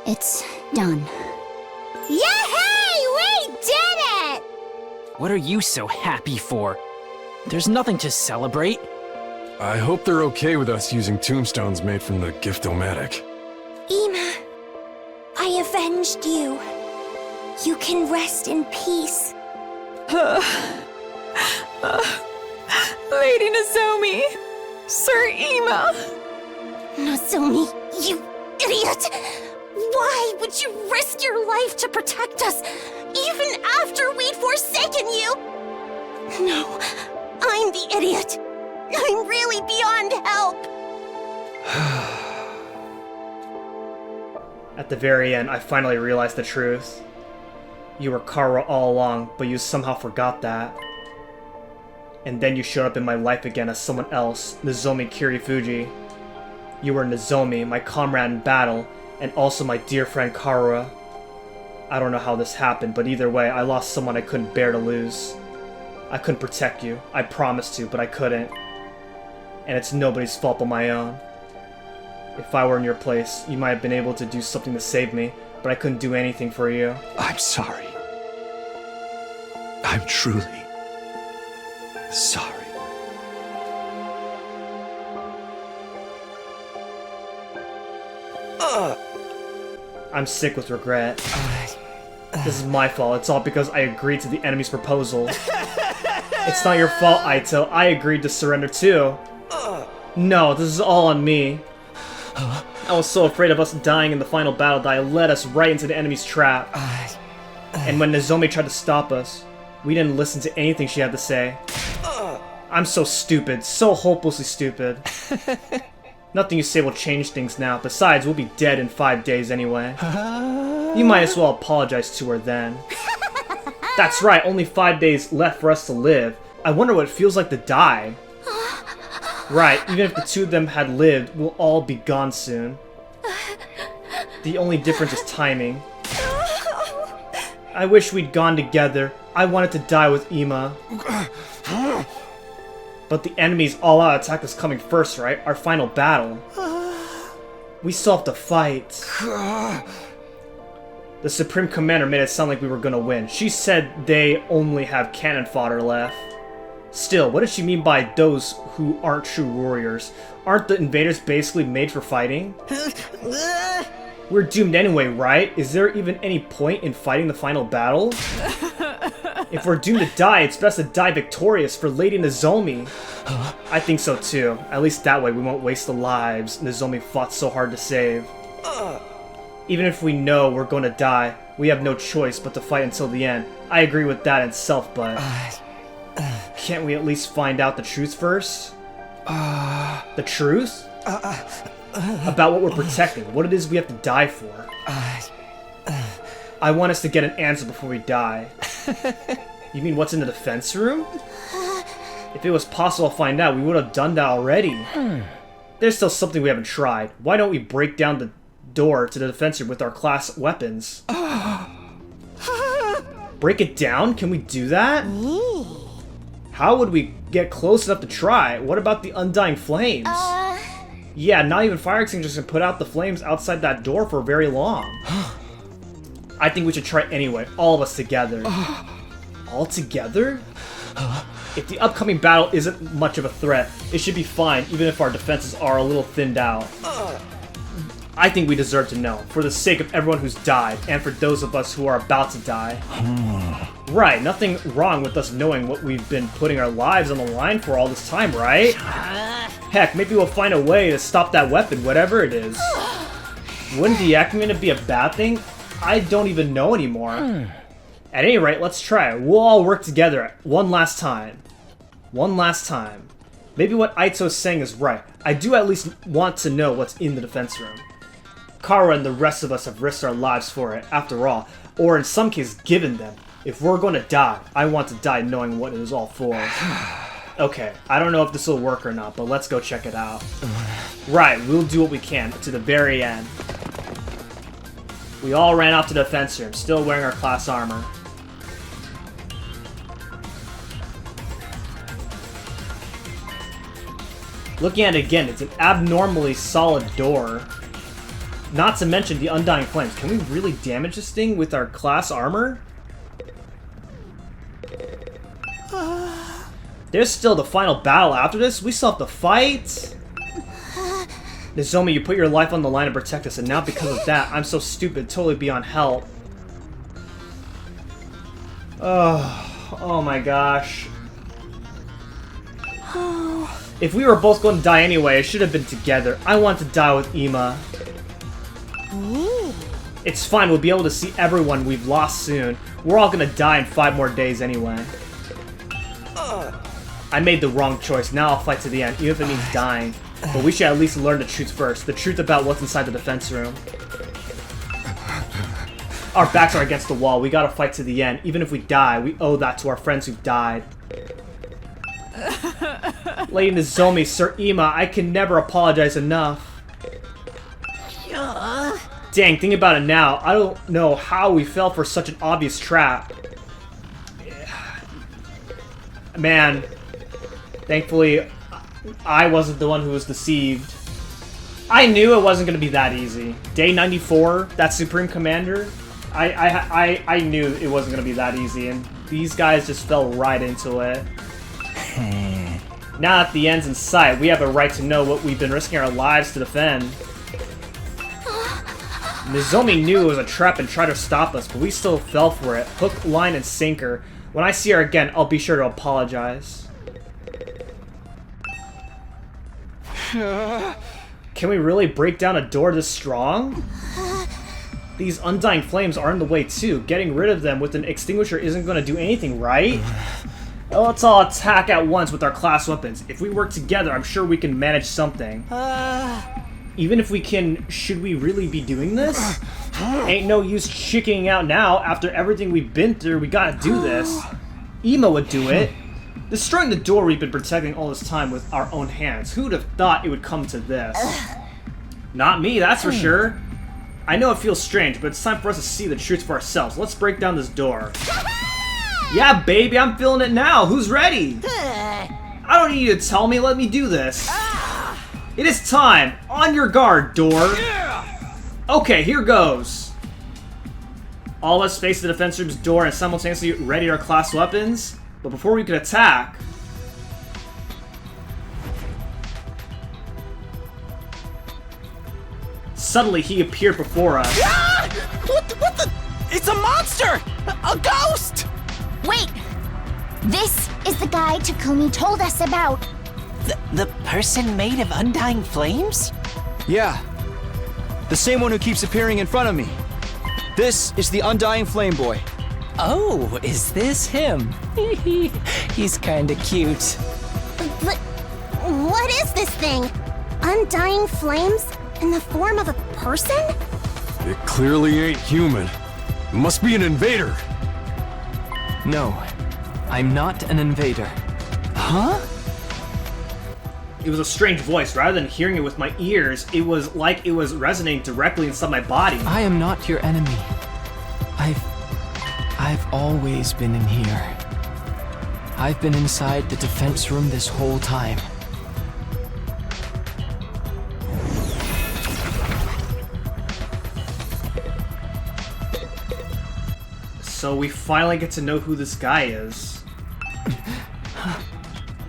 It's done. Yay! We did it! What are you so happy for? There's nothing to celebrate. I hope they're okay with us using tombstones made from the Gift-O-Matic. Ima, I avenged you. You can rest in peace. Lady Nozomi! Sir Ima! Nozomi, you idiot! Why would you risk your life to protect us, even after we'd forsaken you? No, I'm the idiot. I'm really beyond help. At the very end, I finally realized the truth. You were Kara all along, but you somehow forgot that. And then you showed up in my life again as someone else, Nozomi Kirifuji. You were Nozomi, my comrade in battle, and also my dear friend Kara. I don't know how this happened, but either way, I lost someone I couldn't bear to lose. I couldn't protect you. I promised to, but I couldn't. And it's nobody's fault but my own. If I were in your place, you might have been able to do something to save me, but I couldn't do anything for you. I'm sorry. I'm truly sorry. I'm sick with regret. This is my fault. It's all because I agreed to the enemy's proposal. It's not your fault, Aito. I agreed to surrender too. No, this is all on me. I was so afraid of us dying in the final battle that I led us right into the enemy's trap. And when Nozomi tried to stop us, we didn't listen to anything she had to say. I'm so stupid, so hopelessly stupid. Nothing you say will change things now. Besides, we'll be dead in 5 days anyway. You might as well apologize to her then. That's right, only 5 days left for us to live. I wonder what it feels like to die. Right, even if the two of them had lived, we'll all be gone soon. The only difference is timing. I wish we'd gone together. I wanted to die with Ima. But the enemy's all-out attack is coming first, right? Our final battle. We still have to fight. The Supreme Commander made it sound like we were gonna win. She said they only have cannon fodder left. Still, what does she mean by those who aren't true warriors? Aren't the invaders basically made for fighting? We're doomed anyway, right? Is there even any point in fighting the final battle? If we're doomed to die, it's best to die victorious for Lady Nozomi. I think so too. At least that way we won't waste the lives Nozomi fought so hard to save. Even if we know we're going to die, we have no choice but to fight until the end. I agree with that itself, but can't we at least find out the truth first? The truth? About what we're protecting, what it is we have to die for. I want us to get an answer before we die. You mean what's in the defense room? If it was possible to find out, we would have done that already. There's still something we haven't tried. Why don't we break down the door to the defense room with our class weapons? Break it down? Can we do that? How would we get close enough to try? What about the undying flames? Yeah, not even fire extinguishers can put out the flames outside that door for very long. I think we should try anyway, all of us together. All together? If the upcoming battle isn't much of a threat, it should be fine, even if our defenses are a little thinned out. I think we deserve to know, for the sake of everyone who's died, and for those of us who are about to die. Right, nothing wrong with us knowing what we've been putting our lives on the line for all this time, right? Heck, maybe we'll find a way to stop that weapon, whatever it is. Wouldn't deactivating it be a bad thing? I don't even know anymore. At any rate, let's try it. We'll all work together one last time. One last time. Maybe what Aito's saying is right. I do at least want to know what's in the defense room. Kara and the rest of us have risked our lives for it, after all. Or in some cases, given them. If we're going to die, I want to die knowing what it is all for. Okay, I don't know if this will work or not, but let's go check it out. Right, we'll do what we can, to the very end. We all ran off to the defense room, still wearing our class armor. Looking at it again, it's an abnormally solid door. Not to mention the Undying Flames. Can we really damage this thing with our class armor? There's still the final battle after this. We still have to fight. Nozomi, you put your life on the line to protect us, and now because of that, I'm so stupid, totally beyond help. Oh my gosh. If we were both going to die anyway, it should have been together. I want to die with Ima. It's fine, we'll be able to see everyone we've lost soon. We're all gonna die in 5 more days anyway. I made the wrong choice. Now I'll fight to the end, even if it means dying. But we should at least learn the truth first. The truth about what's inside the defense room. Our backs are against the wall. We gotta fight to the end. Even if we die, we owe that to our friends who've died. Lady Nozomi, Sir Ima, I can never apologize enough. Dang, think about it now. I don't know how we fell for such an obvious trap. Man, thankfully, I wasn't the one who was deceived. I knew it wasn't going to be that easy. Day 94, that Supreme Commander, I knew it wasn't going to be that easy, and these guys just fell right into it. Now that the end's in sight, we have a right to know what we've been risking our lives to defend. Nozomi knew it was a trap and tried to stop us, but we still fell for it. Hook, line, and sinker. When I see her again, I'll be sure to apologize. Can we really break down a door this strong? These Undying Flames are in the way too. Getting rid of them with an extinguisher isn't going to do anything, right? Well, let's all attack at once with our class weapons. If we work together, I'm sure we can manage something. Even if we can, should we really be doing this? Ain't no use chickening out now. After everything we've been through, we gotta do this. Ima would do it. Destroying the door we've been protecting all this time with our own hands. Who'd have thought it would come to this? Not me, that's for sure. I know it feels strange, but it's time for us to see the truth for ourselves. Let's break down this door. Yeah, baby, I'm feeling it now. Who's ready? I don't need you to tell me. Let me do this. It is time. On your guard, door. Okay, here goes. All of us face the defense room's door and simultaneously ready our class weapons. But before we could attack... Suddenly, he appeared before us. What the? It's a monster! A ghost! Wait! This is the guy Takumi told us about. The person made of undying flames? Yeah. The same one who keeps appearing in front of me. This is the Undying Flame Boy. Oh, is this him? He's kinda cute. But what is this thing? Undying flames in the form of a person? It clearly ain't human. It must be an invader. No, I'm not an invader. Huh? It was a strange voice. Rather than hearing it with my ears, it was like it was resonating directly inside my body. I am not your enemy. I've always been in here. I've been inside the defense room this whole time. So we finally get to know who this guy is.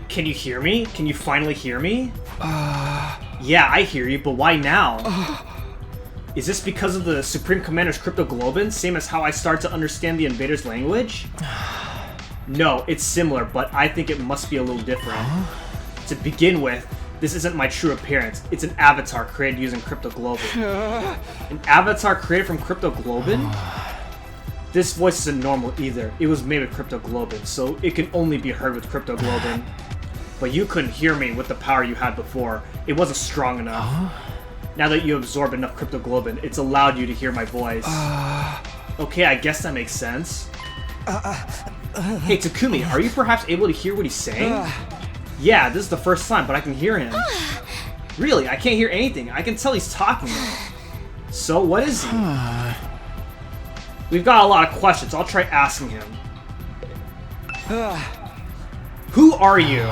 Can you hear me? Can you finally hear me? Yeah, I hear you, but why now? Is this because of the Supreme Commander's cryptoglobin, same as how I start to understand the Invaders' language? No, it's similar, but I think it must be a little different. To begin with, this isn't my true appearance. It's an avatar created using cryptoglobin. An avatar created from cryptoglobin? This voice isn't normal either. It was made with cryptoglobin, so it can only be heard with cryptoglobin. But you couldn't hear me with the power you had before. It wasn't strong enough. Now that you absorbed enough cryptoglobin, it's allowed you to hear my voice. Okay, I guess that makes sense. Hey, Takumi, are you perhaps able to hear what he's saying? Yeah, this is the first time, but I can hear him. Really, I can't hear anything. I can tell he's talking. So, what is he? We've got a lot of questions. I'll try asking him. Who are you?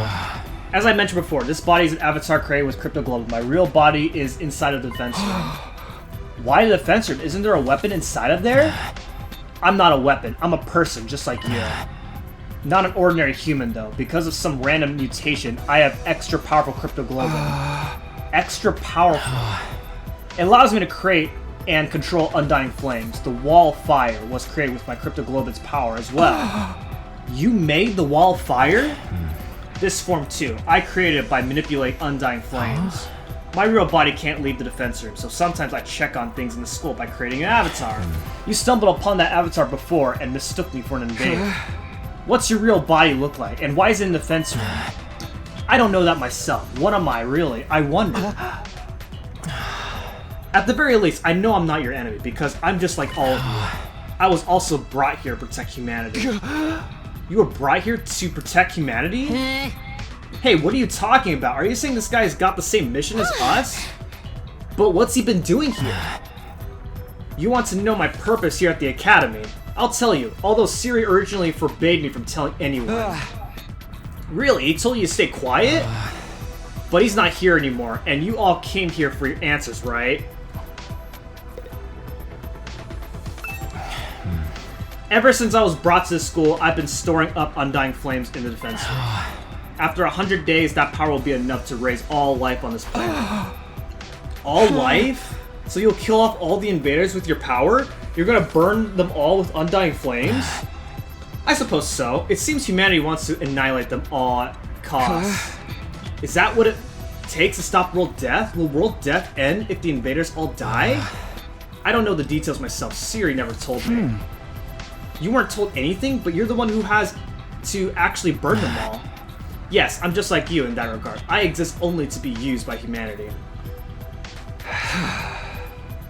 As I mentioned before, this body is an avatar created with cryptoglobin. My real body is inside of the defense room. Why the defense room? Isn't there a weapon inside of there? I'm not a weapon. I'm a person, just like you. Not an ordinary human, though. Because of some random mutation, I have extra powerful cryptoglobin. Extra powerful. It allows me to create and control undying flames. The wall of fire was created with my cryptoglobin's power as well. You made the wall of fire? This form too. I created it by manipulating undying flames. My real body can't leave the defense room, so sometimes I check on things in the school by creating an avatar. You stumbled upon that avatar before and mistook me for an invader. What's your real body look like, and why is it in the defense room? I don't know that myself. What am I, really? I wonder. At the very least, I know I'm not your enemy, because I'm just like all of you. I was also brought here to protect humanity. You were brought here to protect humanity? Hey, what are you talking about? Are you saying this guy's got the same mission as us? But what's he been doing here? You want to know my purpose here at the Academy? I'll tell you, although Siri originally forbade me from telling anyone. Really? He told you to stay quiet? But he's not here anymore, and you all came here for your answers, right? Ever since I was brought to this school, I've been storing up undying flames in the defense room. After 100 days, that power will be enough to raise all life on this planet. All life? So you'll kill off all the invaders with your power? You're gonna burn them all with undying flames? I suppose so. It seems humanity wants to annihilate them all at cost. Is that what it takes to stop world death? Will world death end if the invaders all die? I don't know the details myself. Siri never told me. You weren't told anything, but you're the one who has to actually burn them all. Yes, I'm just like you in that regard. I exist only to be used by humanity.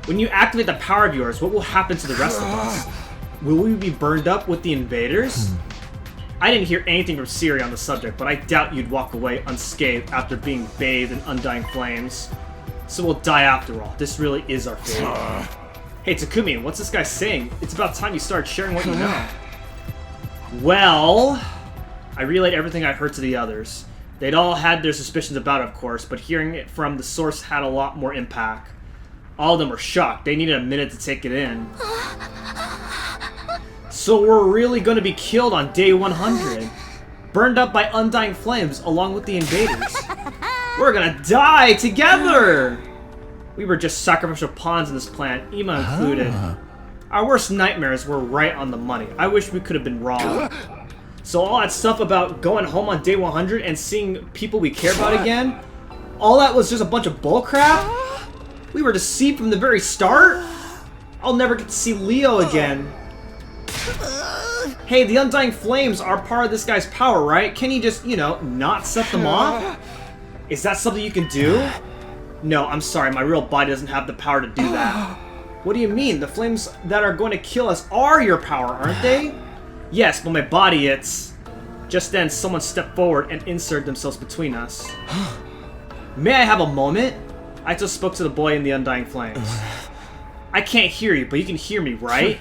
When you activate the power of yours, what will happen to the rest of us? Will we be burned up with the invaders? I didn't hear anything from Siri on the subject, but I doubt you'd walk away unscathed after being bathed in undying flames. So we'll die after all. This really is our fate. Hey Takumi, what's this guy saying? It's about time you started sharing what you know. Well, I relayed everything I heard to the others. They'd all had their suspicions about it, of course, but hearing it from the source had a lot more impact. All of them were shocked. They needed a minute to take it in. So we're really going to be killed on day 100. Burned up by undying flames along with the invaders. We're going to die together! We were just sacrificial pawns in this plan, Ima included. Our worst nightmares were right on the money. I wish we could have been wrong. So all that stuff about going home on day 100 and seeing people we care about again, all that was just a bunch of bullcrap? We were deceived from the very start? I'll never get to see Leo again. Hey, the Undying Flames are part of this guy's power, right? Can you just, you know, not set them off? Is that something you can do? No, I'm sorry, my real body doesn't have the power to do that. What do you mean? The flames that are going to kill us are your power, aren't they? Yes, but my body, it's... Just then, someone stepped forward and inserted themselves between us. May I have a moment? I just spoke to the boy in the Undying Flames. I can't hear you, but you can hear me, right?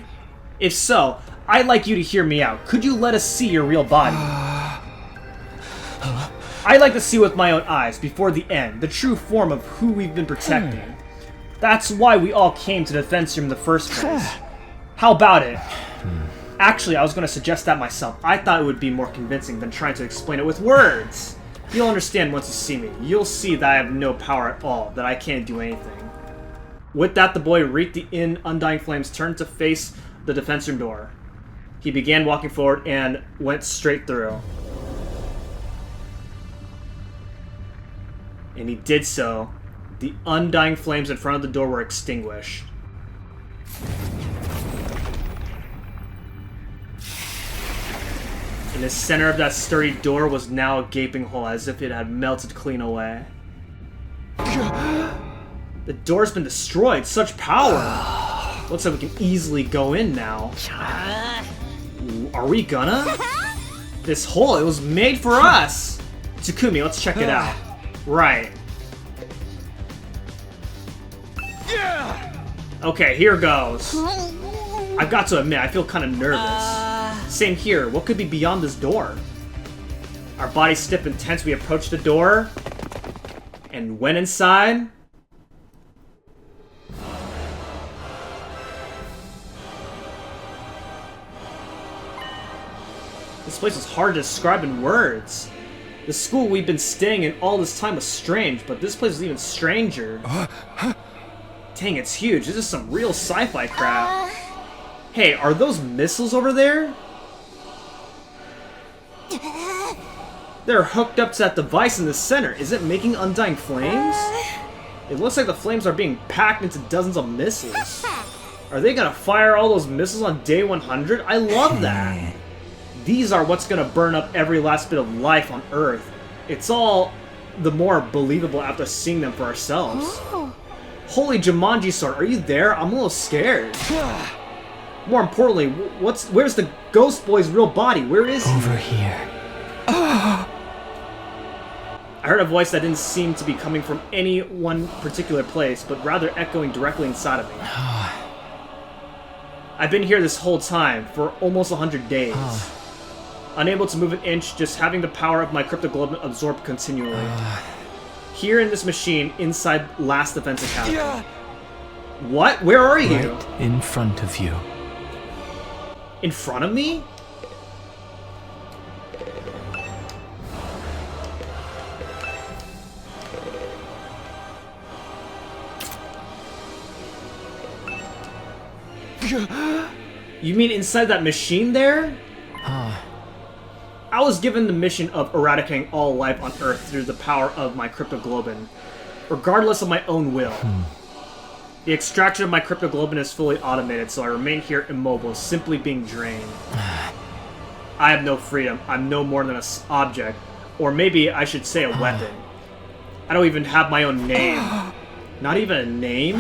If so, I'd like you to hear me out. Could you let us see your real body? I'd like to see with my own eyes, before the end, the true form of who we've been protecting. That's why we all came to the defense room in the first place. How about it? Actually, I was going to suggest that myself. I thought it would be more convincing than trying to explain it with words. You'll understand once you see me. You'll see that I have no power at all, that I can't do anything. With that, the boy reached the Undying Flames, turned to face the defense room door. He began walking forward and went straight through. And he did so. The undying flames in front of the door were extinguished. In the center of that sturdy door was now a gaping hole, as if it had melted clean away. The door's been destroyed. Such power. Looks like we can easily go in now. Are we gonna? This hole, it was made for us! Takumi, let's check it out. Right. Okay, here goes. I've got to admit, I feel kind of nervous. Same here. What could be beyond this door? Our bodies stiff and tense, we approached the door and went inside. This place is hard to describe in words. The school we've been staying in all this time was strange, but this place is even stranger. Dang, it's huge. This is some real sci-fi crap. Hey, are those missiles over there? They're hooked up to that device in the center. Is it making undying flames? It looks like the flames are being packed into dozens of missiles. Are they gonna fire all those missiles on day 100? I love that. These are what's gonna burn up every last bit of life on Earth. It's all the more believable after seeing them for ourselves. Holy Jumanji sword, are you there? I'm a little scared. More importantly, where's the ghost boy's real body? Where is he? Over here. I heard a voice that didn't seem to be coming from any one particular place, but rather echoing directly inside of me. I've been here this whole time, for almost 100 days. Unable to move an inch, just having the power of my cryptoglobin absorbed continually. Here in this machine, inside Last Defense Academy. What? Where are you? Right in front of you. In front of me? You mean inside that machine there? I was given the mission of eradicating all life on Earth through the power of my cryptoglobin, regardless of my own will. The extraction of my cryptoglobin is fully automated, so I remain here immobile, simply being drained. I have no freedom. I'm no more than an object, or maybe I should say a weapon. I don't even have my own name. Not even a name?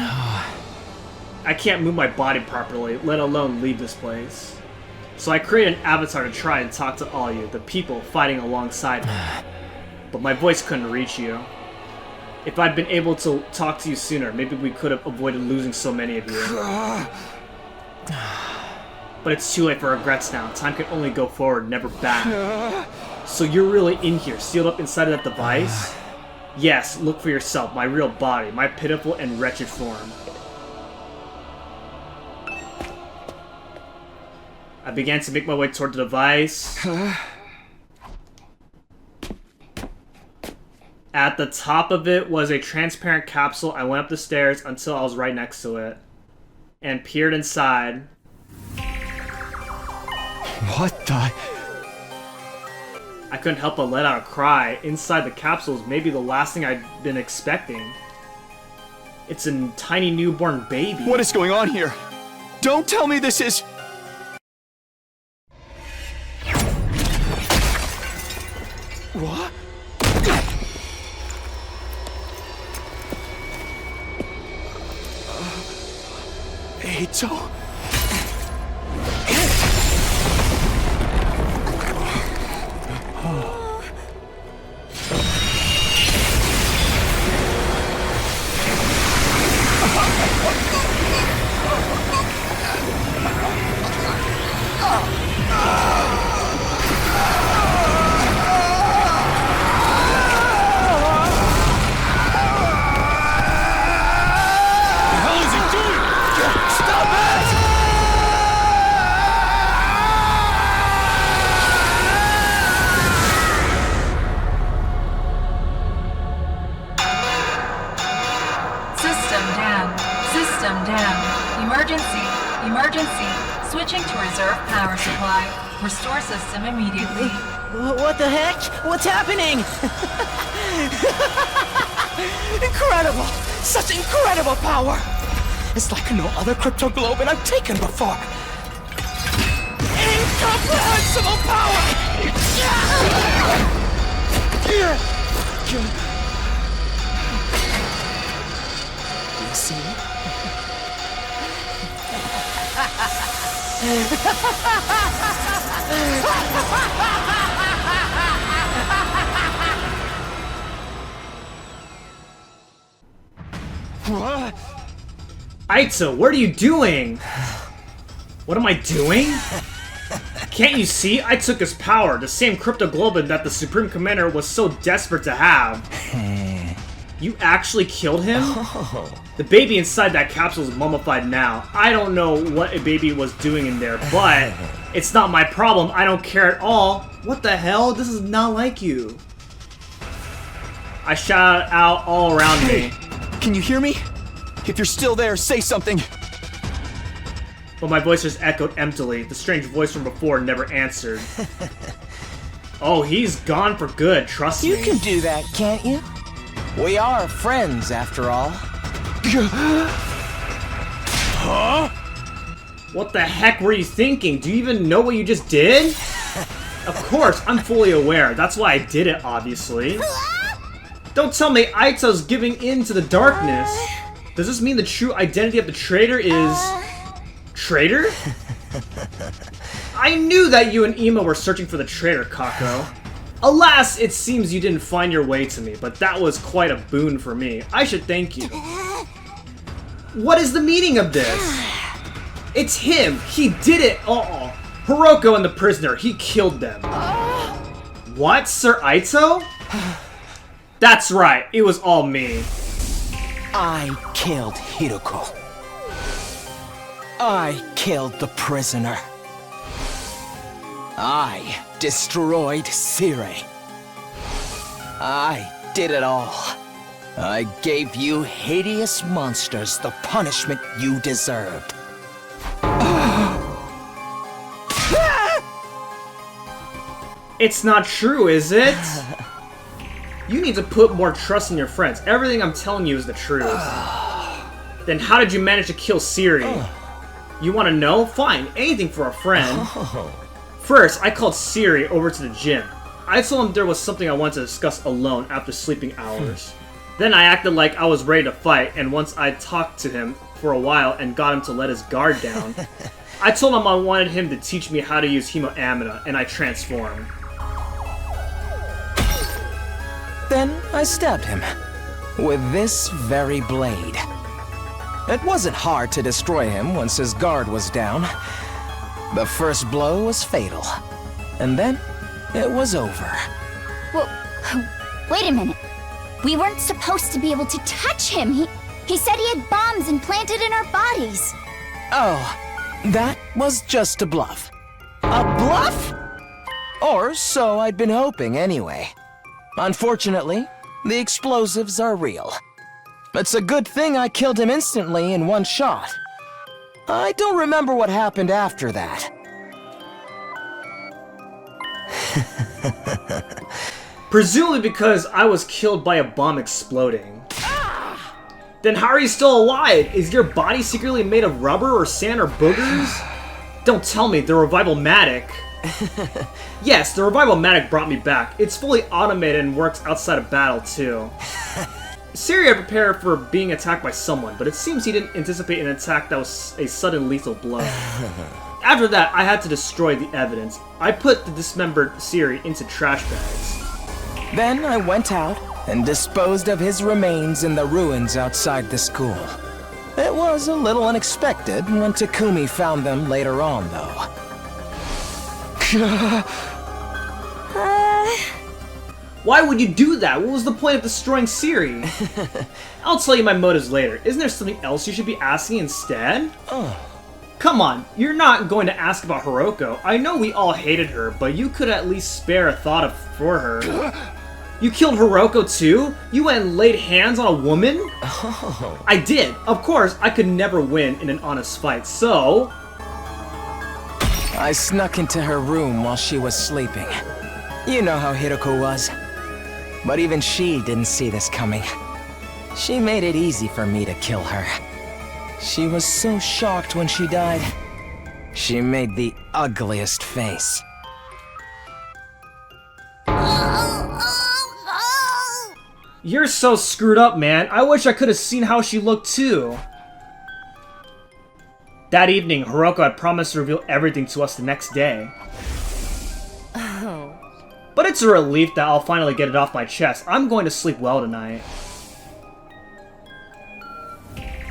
I can't move my body properly, let alone leave this place. So I created an avatar to try and talk to all you, the people fighting alongside me. But my voice couldn't reach you. If I'd been able to talk to you sooner, maybe we could have avoided losing so many of you. But it's too late for regrets now. Time can only go forward, never back. So you're really in here, sealed up inside of that device? Yes, look for yourself, my real body, my pitiful and wretched form. I began to make my way toward the device. At the top of it was a transparent capsule. I went up the stairs until I was right next to it and peered inside. What the? I couldn't help but let out a cry. Inside the capsule is maybe the last thing I'd been expecting. It's a tiny newborn baby. What is going on here? Don't tell me this is... What? Eito? Switching to reserve power supply. Restore system immediately. What the heck? What's happening? Incredible! Such incredible power! It's like no other cryptoglobin I've taken before. Incomprehensible power! You see? Eito, what are you doing? What am I doing? Can't you see? I took his power, the same cryptoglobin that the Supreme Commander was so desperate to have. You actually killed him? The baby inside that capsule is mummified now. I don't know what a baby was doing in there, but it's not my problem. I don't care at all. What the hell? This is not like you. I shout out all around me. Can you hear me? If you're still there, say something. But my voice just echoed emptily. The strange voice from before never answered. Oh, he's gone for good, trust me. You can do that, can't you? We are friends, after all. Huh? What the heck were you thinking? Do you even know what you just did? Of course, I'm fully aware. That's why I did it, obviously. Don't tell me Aito's giving in to the darkness. Does this mean the true identity of the traitor is... Traitor? I knew that you and Ema were searching for the traitor, Kako. Alas, it seems you didn't find your way to me, but that was quite a boon for me. I should thank you. What is the meaning of this? It's him! He did it! Uh-oh. Hiroko and the prisoner, he killed them. What? Sir Aito? That's right, it was all me. I killed Hiroko. I killed the prisoner. I destroyed Sire. I did it all. I gave you hideous monsters the punishment you deserved. It's not true, is it? You need to put more trust in your friends. Everything I'm telling you is the truth. Then how did you manage to kill Siri? You want to know? Fine, anything for a friend. First, I called Siri over to the gym. I told him there was something I wanted to discuss alone after sleeping hours. Then I acted like I was ready to fight, and once I talked to him for a while and got him to let his guard down, I told him I wanted him to teach me how to use Himo Amina, and I transformed. Then I stabbed him with this very blade. It wasn't hard to destroy him once his guard was down. The first blow was fatal, and then it was over. Well, wait a minute. We weren't supposed to be able to touch him. He said he had bombs implanted in our bodies. Oh, that was just a bluff. A bluff? Or so I'd been hoping anyway. Unfortunately, the explosives are real. It's a good thing I killed him instantly in one shot. I don't remember what happened after that. Presumably because I was killed by a bomb exploding. Then how are you still alive? Is your body secretly made of rubber or sand or boogers? Don't tell me the Revival-matic. Yes, the Revival-matic brought me back. It's fully automated and works outside of battle too. Siri had prepared for being attacked by someone, but it seems he didn't anticipate an attack that was a sudden lethal blow. After that, I had to destroy the evidence. I put the dismembered Siri into trash bags. Then I went out and disposed of his remains in the ruins outside the school. It was a little unexpected when Takumi found them later on, though. Why would you do that? What was the point of destroying Siri? I'll tell you my motives later. Isn't there something else you should be asking instead? Come on, you're not going to ask about Hiroko. I know we all hated her, but you could at least spare a thought for her. You killed Hiroko too? You went and laid hands on a woman? I did. Of course, I could never win in an honest fight, so... I snuck into her room while she was sleeping. You know how Hiroko was. But even she didn't see this coming. She made it easy for me to kill her. She was so shocked when she died. She made the ugliest face. You're so screwed up, man. I wish I could have seen how she looked too. That evening, Hiroko had promised to reveal everything to us the next day. But it's a relief that I'll finally get it off my chest. I'm going to sleep well tonight.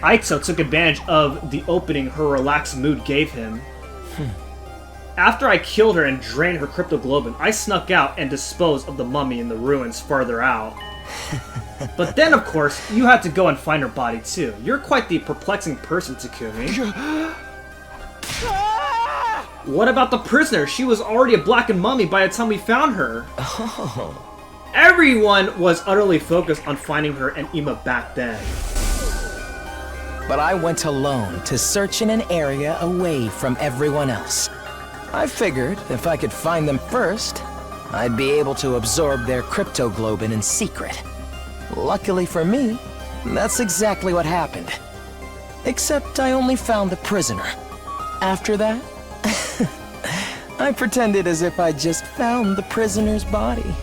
Aito took advantage of the opening her relaxed mood gave him. After I killed her and drained her cryptoglobin, I snuck out and disposed of the mummy in the ruins farther out. But then, of course, you had to go and find her body too. You're quite the perplexing person, Takumi. What about the prisoner? She was already a blackened mummy by the time we found her. Everyone was utterly focused on finding her and Ima back then. But I went alone to search in an area away from everyone else. I figured if I could find them first, I'd be able to absorb their cryptoglobin in secret. Luckily for me, that's exactly what happened. Except I only found the prisoner. After that, I pretended as if I just found the prisoner's body.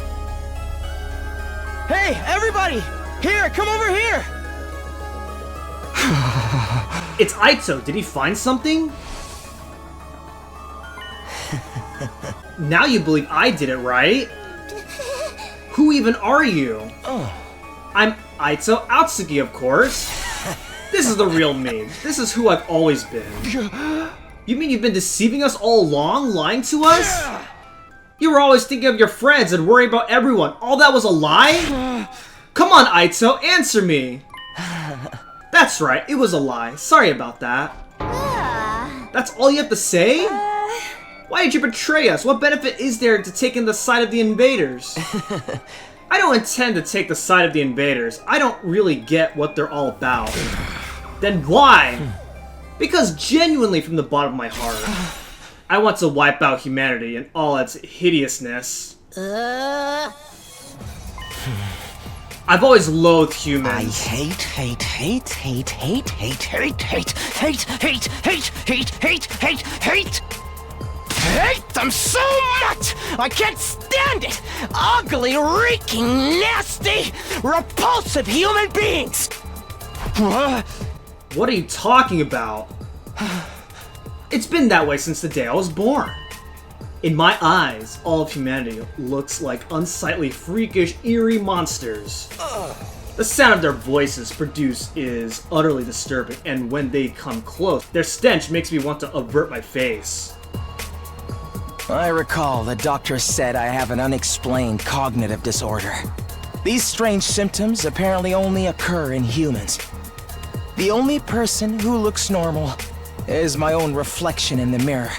Hey, everybody! Here, come over here! It's Aito. Did he find something? Now you believe I did it, right? Who even are you? I'm Aito Atsugi, of course. This is the real me. This is who I've always been. You mean you've been deceiving us all along, lying to us? You were always thinking of your friends and worrying about everyone. All that was a lie? Come on, Aito, answer me. That's right, it was a lie. Sorry about that. That's all you have to say? Why did you betray us? What benefit is there to taking the side of the invaders? I don't intend to take the side of the invaders. I don't really get what they're all about. Then why? Because genuinely from the bottom of my heart, I want to wipe out humanity and all its hideousness. I've always loathed humans. I hate them so much! I can't stand it! Ugly, reeking, nasty, repulsive human beings! What are you talking about? It's been that way since the day I was born. In my eyes, all of humanity looks like unsightly, freakish, eerie monsters. The sound of their voices produced is utterly disturbing, and when they come close, their stench makes me want to avert my face. I recall the doctor said I have an unexplained cognitive disorder. These strange symptoms apparently only occur in humans. The only person who looks normal is my own reflection in the mirror.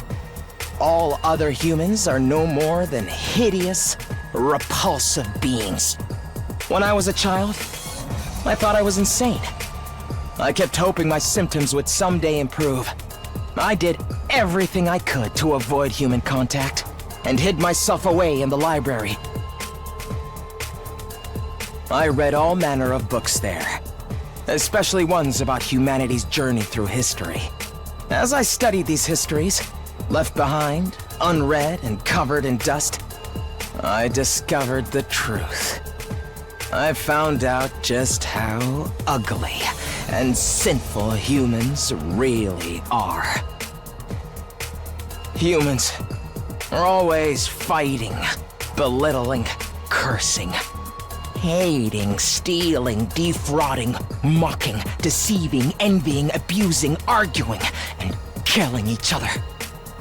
All other humans are no more than hideous, repulsive beings. When I was a child, I thought I was insane. I kept hoping my symptoms would someday improve. I did everything I could to avoid human contact, and hid myself away in the library. I read all manner of books there, especially ones about humanity's journey through history. As I studied these histories, left behind, unread, and covered in dust, I discovered the truth. I found out just how ugly and sinful humans really are. Humans are always fighting, belittling, cursing, hating, stealing, defrauding, mocking, deceiving, envying, abusing, arguing, and killing each other.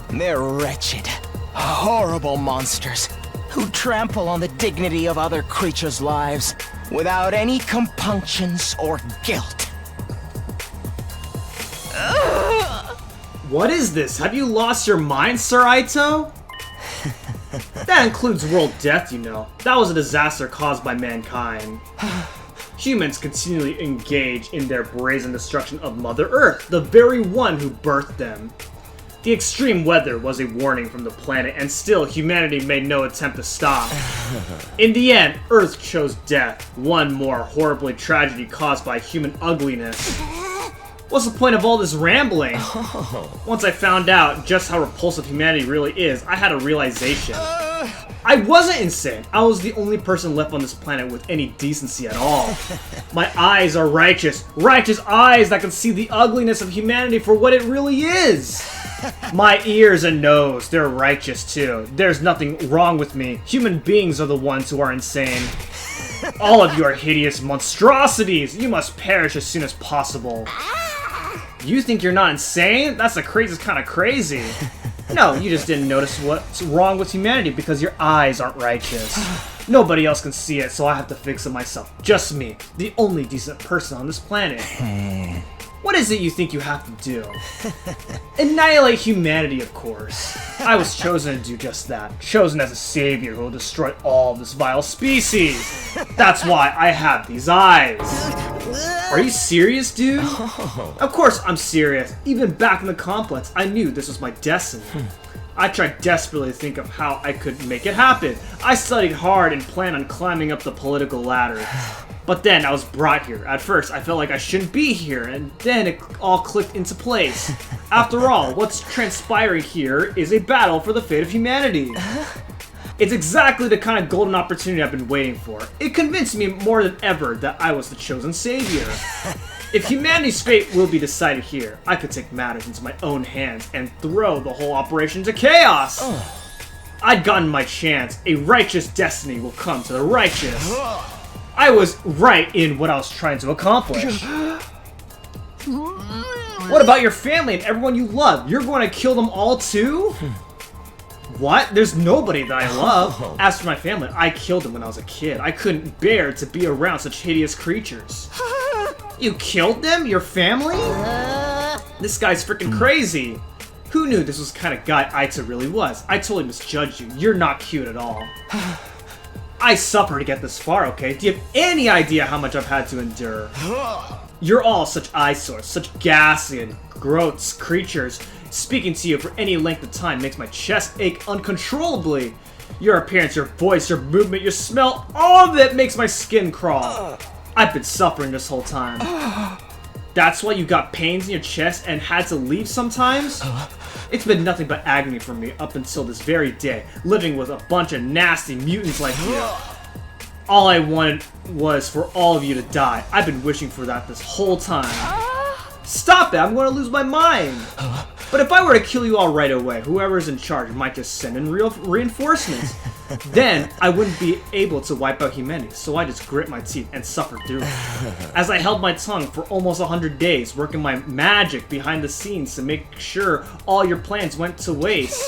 They're wretched, horrible monsters who trample on the dignity of other creatures' lives without any compunctions or guilt. What is this? Have you lost your mind, Sir Aito? That includes world death, you know. That was a disaster caused by mankind. Humans continually engage in their brazen destruction of Mother Earth, the very one who birthed them. The extreme weather was a warning from the planet, and still humanity made no attempt to stop. In the end, Earth chose death, one more horribly tragedy caused by human ugliness. What's the point of all this rambling? Once I found out just how repulsive humanity really is, I had a realization. I wasn't insane. I was the only person left on this planet with any decency at all. My eyes are righteous. Righteous eyes that can see the ugliness of humanity for what it really is. My ears and nose, they're righteous too. There's nothing wrong with me. Human beings are the ones who are insane. All of you are hideous monstrosities. You must perish as soon as possible. You think you're not insane? That's the craziest kind of crazy. No, you just didn't notice what's wrong with humanity because your eyes aren't righteous. Nobody else can see it, so I have to fix it myself. Just me, the only decent person on this planet. What is it you think you have to do? Annihilate humanity, of course. I was chosen to do just that. Chosen as a savior who will destroy all this vile species. That's why I have these eyes. Are you serious, dude? Of course I'm serious. Even back in the complex, I knew this was my destiny. I tried desperately to think of how I could make it happen. I studied hard and planned on climbing up the political ladder. But then I was brought here. At first, I felt like I shouldn't be here, and then it all clicked into place. After all, what's transpiring here is a battle for the fate of humanity. It's exactly the kind of golden opportunity I've been waiting for. It convinced me more than ever that I was the chosen savior. If humanity's fate will be decided here, I could take matters into my own hands and throw the whole operation to chaos. I'd gotten my chance. A righteous destiny will come to the righteous. I was right in what I was trying to accomplish. What about your family and everyone you love? You're going to kill them all too? What? There's nobody that I love. As for my family, I killed them when I was a kid. I couldn't bear to be around such hideous creatures. You killed them? Your family? This guy's freaking crazy. Who knew this was the kind of guy Aita really was? I totally misjudged you. You're not cute at all. I suffered to get this far, okay? Do you have any idea how much I've had to endure? You're all such eyesores, such ghastly and gross creatures. Speaking to you for any length of time makes my chest ache uncontrollably. Your appearance, your voice, your movement, your smell, all of it makes my skin crawl. I've been suffering this whole time. That's why you got pains in your chest and had to leave sometimes? It's been nothing but agony for me up until this very day, living with a bunch of nasty mutants like you. All I wanted was for all of you to die. I've been wishing for that this whole time. Stop it, I'm going to lose my mind. But if I were to kill you all right away, whoever's in charge might just send in real reinforcements. Then I wouldn't be able to wipe out humanity, so I just grit my teeth and suffered through it. As I held my tongue for almost 100 days, working my magic behind the scenes to make sure all your plans went to waste.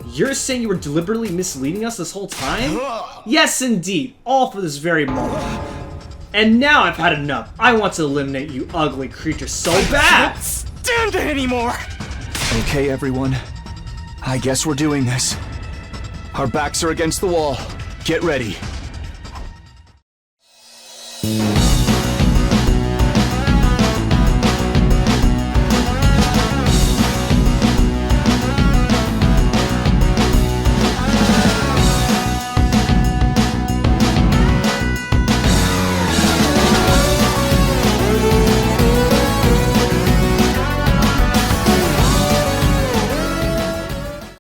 You're saying you were deliberately misleading us this whole time? Yes, indeed, all for this very moment. And now I've had enough. I want to eliminate you ugly creatures so bad! Stand it anymore! Okay, everyone. I guess we're doing this. Our backs are against the wall. Get ready.